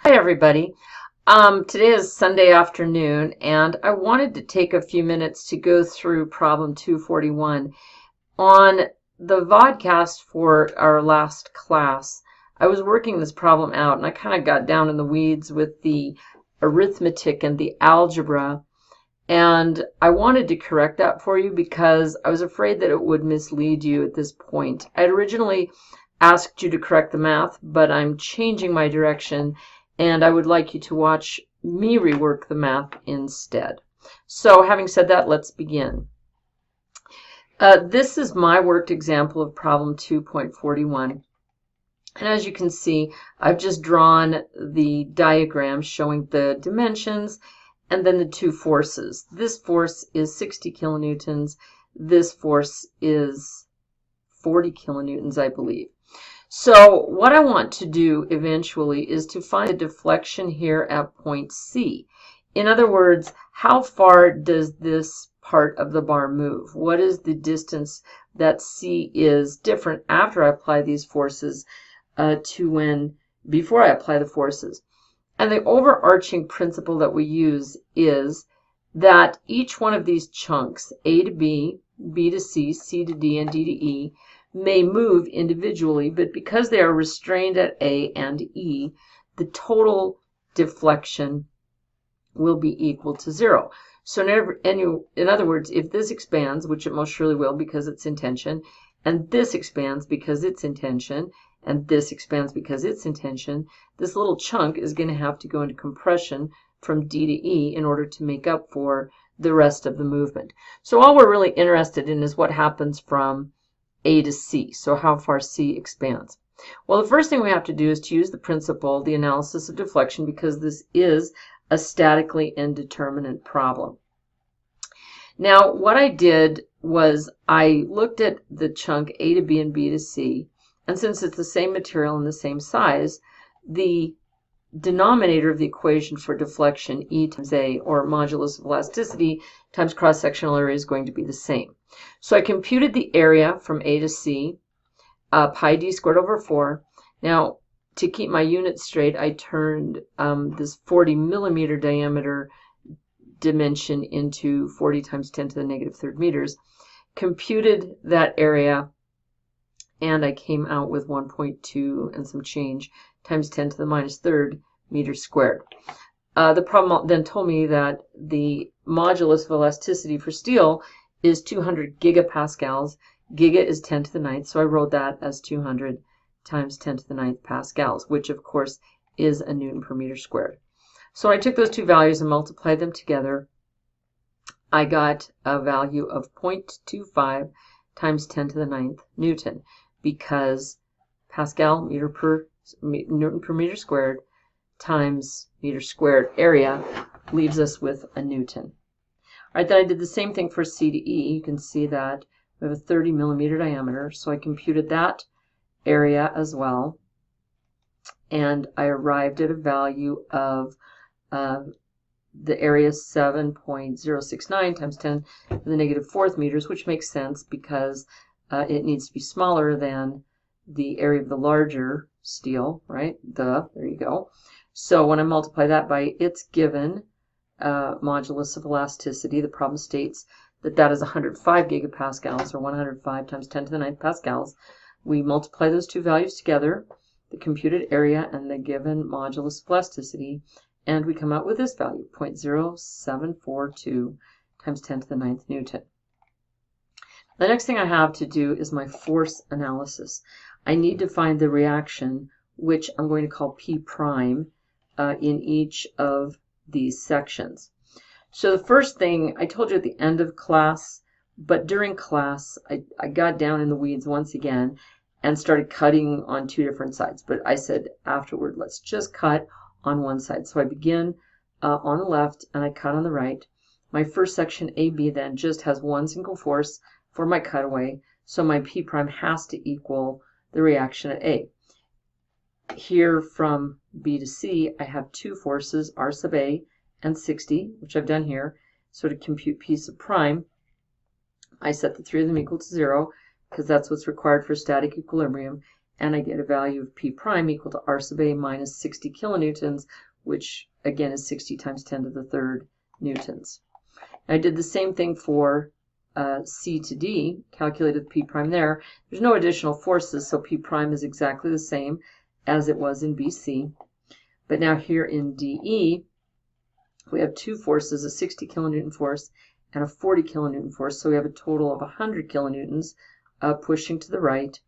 Hi, everybody. Today is Sunday afternoon, and I wanted to take a few minutes to go through problem 241. On the vodcast for our last class, I was working this problem out, and I kind of got down in the weeds with the arithmetic and the algebra, and I wanted to correct that for you because I was afraid that it would mislead you at this point. I had originally asked you to correct the math, but I'm changing my direction, and I would like you to watch me rework the math instead. So having said that, let's begin. This is my worked example of problem 2.41. And as you can see, I've just drawn the diagram showing the dimensions and then the two forces. This force is 60 kilonewtons. This force is 40 kilonewtons, I believe. So what I want to do eventually is to find the deflection here at point C. In other words, how far does this part of the bar move? What is the distance that C is different after I apply these forces to when before I apply the forces? And the overarching principle that we use is that each one of these chunks, A to B, B to C, C to D, and D to E, may move individually, but because they are restrained at A and E, the total deflection will be equal to 0. So in other words, if this expands, which it most surely will because it's in tension, and this expands because it's in tension, and this expands because it's in tension, this little chunk is going to have to go into compression from D to E in order to make up for the rest of the movement. So all we're really interested in is what happens from A to C, so how far C expands. Well, the first thing we have to do is to use the principle, the analysis of deflection, because this is a statically indeterminate problem. Now, what I did was I looked at the chunk A to B and B to C, and since it's the same material and the same size, the denominator of the equation for deflection, E times A, or modulus of elasticity times cross-sectional area, is going to be the same. So I computed the area from A to C, pi d squared over 4. Now, to keep my units straight, I turned this 40 millimeter diameter dimension into 40 times 10 to the negative third meters, computed that area, and I came out with 1.2 and some change times 10 to the minus third meters squared. The problem then told me that the modulus of elasticity for steel is 200 gigapascals. Giga is 10 to the ninth, so I wrote that as 200 times 10 to the ninth pascals, which of course is a Newton per meter squared. So I took those two values and multiplied them together. I got a value of 0.25 times 10 to the ninth Newton, because Pascal, Newton per meter squared, times meter squared area leaves us with a Newton. All right, then I did the same thing for C to E. You can see that we have a 30 millimeter diameter, so I computed that area as well, and I arrived at a value of the area 7.069 times 10 to the negative fourth meters, which makes sense because it needs to be smaller than the area of the larger steel, right? There you go. So when I multiply that by its given modulus of elasticity, the problem states that that is 105 gigapascals, or 105 times 10 to the ninth pascals. We multiply those two values together, the computed area and the given modulus of elasticity, and we come out with this value, 0.0742 times 10 to the ninth Newton. The next thing I have to do is my force analysis. I need to find the reaction, which I'm going to call P prime, in each of these sections. So the first thing, I told you at the end of class, but during class, I got down in the weeds once again and started cutting on two different sides. But I said afterward, let's just cut on one side. So I begin on the left and I cut on the right. My first section, AB, then just has one single force for my cutaway, so my P prime has to equal the reaction at A. Here from B to C, I have two forces, R sub A and 60, which I've done here. So to compute P sub prime, I set the three of them equal to 0, because that's what's required for static equilibrium. and I get a value of P prime equal to R sub A minus 60 kilonewtons, which again is 60 times 10 to the third newtons. I did the same thing for C to D, calculated P prime there. There's no additional forces, so P prime is exactly the same as it was in BC. But now here in DE, we have two forces, a 60 kilonewton force and a 40 kilonewton force, so we have a total of 100 kilonewtons pushing to the right.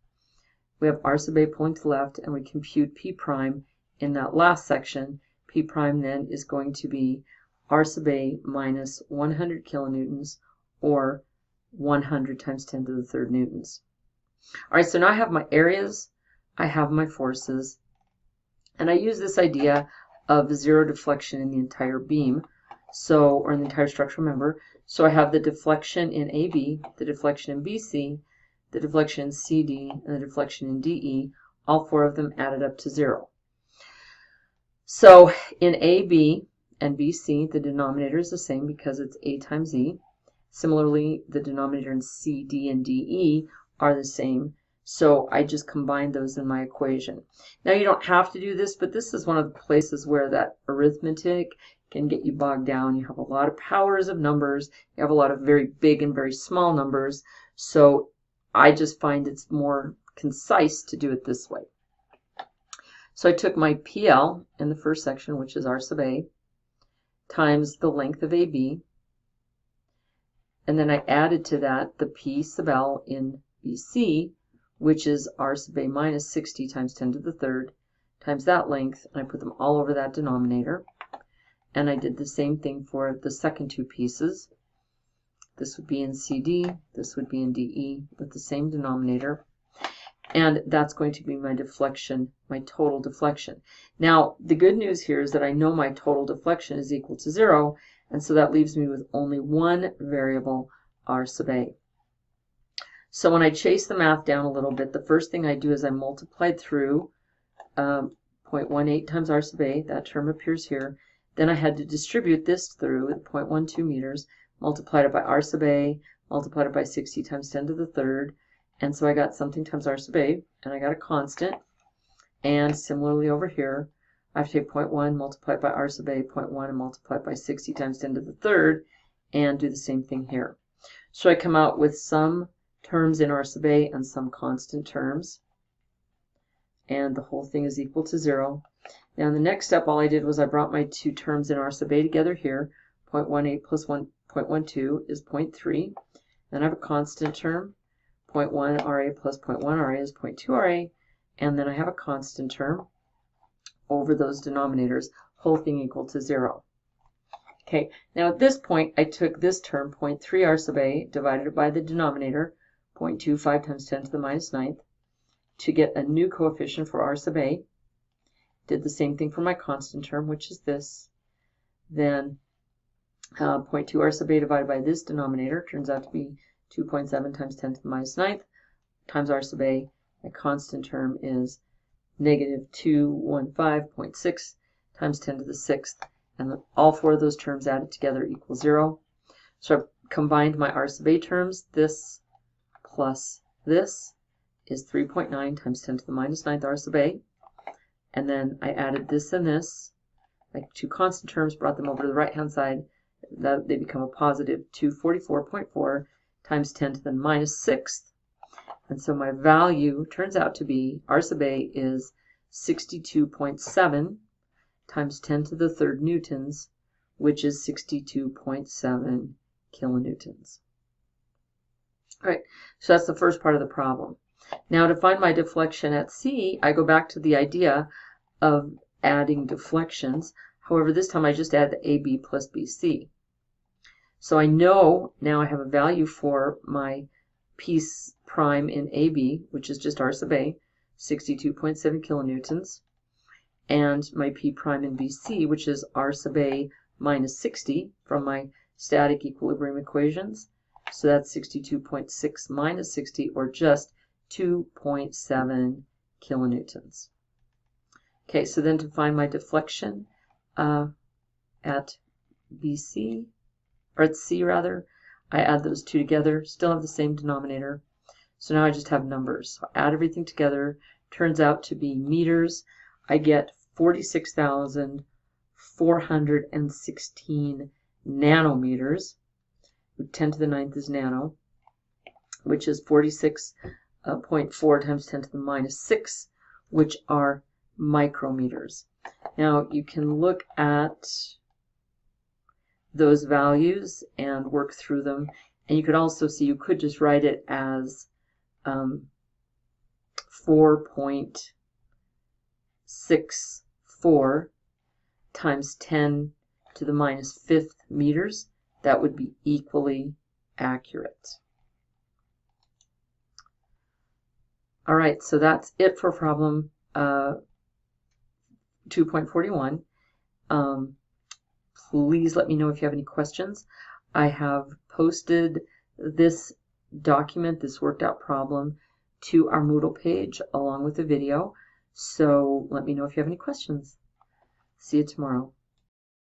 We have R sub A pulling to the left, and we compute P prime in that last section. P prime then is going to be R sub A minus 100 kilonewtons, or 100 times 10 to the third newtons. All right, so now I have my areas, I have my forces, and I use this idea of zero deflection in the entire beam, or in the entire structural member. So I have the deflection in AB, the deflection in BC, the deflection in CD, and the deflection in DE, all four of them added up to 0. So in AB and BC, the denominator is the same because it's A times E. Similarly, the denominator in CD and DE are the same, so I just combine those in my equation. Now you don't have to do this, but this is one of the places where that arithmetic can get you bogged down. You have a lot of powers of numbers, you have a lot of very big and very small numbers, so I just find it's more concise to do it this way. So I took my PL in the first section, which is R sub A, times the length of AB, and then I added to that the P sub L in BC, which is R sub A minus 60 times 10 to the third, times that length, and I put them all over that denominator. And I did the same thing for the second two pieces. This would be in CD, this would be in DE, with the same denominator. And that's going to be my deflection, my total deflection. Now, the good news here is that I know my total deflection is equal to 0, and so that leaves me with only one variable, R sub A. So when I chase the math down a little bit, the first thing I do is I multiplied through 0.18 times R sub A, that term appears here. Then I had to distribute this through 0.12 meters, multiplied it by R sub A, multiplied it by 60 times 10 to the third, and so I got something times R sub A, and I got a constant. And similarly over here, I have to take 0.1, multiply it by R sub A, 0.1, and multiply it by 60 times 10 to the third, and do the same thing here. So I come out with some terms in R sub A and some constant terms, and the whole thing is equal to 0. Now in the next step, all I did was I brought my two terms in R sub A together here. 0.18 plus 1.12 is 0.3. Then I have a constant term. 0.1 RA plus 0.1 RA is 0.2 RA. And then I have a constant term over those denominators, whole thing equal to 0. Okay, now at this point, I took this term, 0.3 R sub A, divided it by the denominator, 0.25 times 10 to the minus 9th, to get a new coefficient for R sub A. Did the same thing for my constant term, which is this. Then 0.2 R sub A divided by this denominator turns out to be 2.7 times 10 to the minus 9th times R sub A. My constant term is negative 215.6 times 10 to the 6th. And all four of those terms added together equal 0. So I've combined my R sub A terms. This plus this is 3.9 times 10 to the minus 9th R sub A. And then I added this and this. Like two constant terms, brought them over to the right-hand side. That they become a positive 244.4 times 10 to the minus 6th. And so my value turns out to be, R sub A is 62.7 times 10 to the third newtons, which is 62.7 kilonewtons. All right, so that's the first part of the problem. Now to find my deflection at C, I go back to the idea of adding deflections. However, this time I just add the AB plus BC. So I know now I have a value for my P prime in AB, which is just R sub A, 62.7 kilonewtons, and my P prime in BC, which is R sub A minus 60 from my static equilibrium equations. So that's 62.6 minus 60, or just 2.7 kilonewtons. Okay, so then to find my deflection at BC, or at C rather, I add those two together, still have the same denominator. So now I just have numbers. So I add everything together turns out to be meters. I get 46,416 nanometers. 10 to the 9th is nano, which is 46.4 times 10 to the minus 6, which are micrometers. Now you can look at those values and work through them, and you could also see you could just write it as 4.64 times 10 to the minus 5th meters. That would be equally accurate. All right, so that's it for problem 2.41. Please let me know if you have any questions. I have posted this document, this worked out problem, to our Moodle page along with the video. So let me know if you have any questions. See you tomorrow.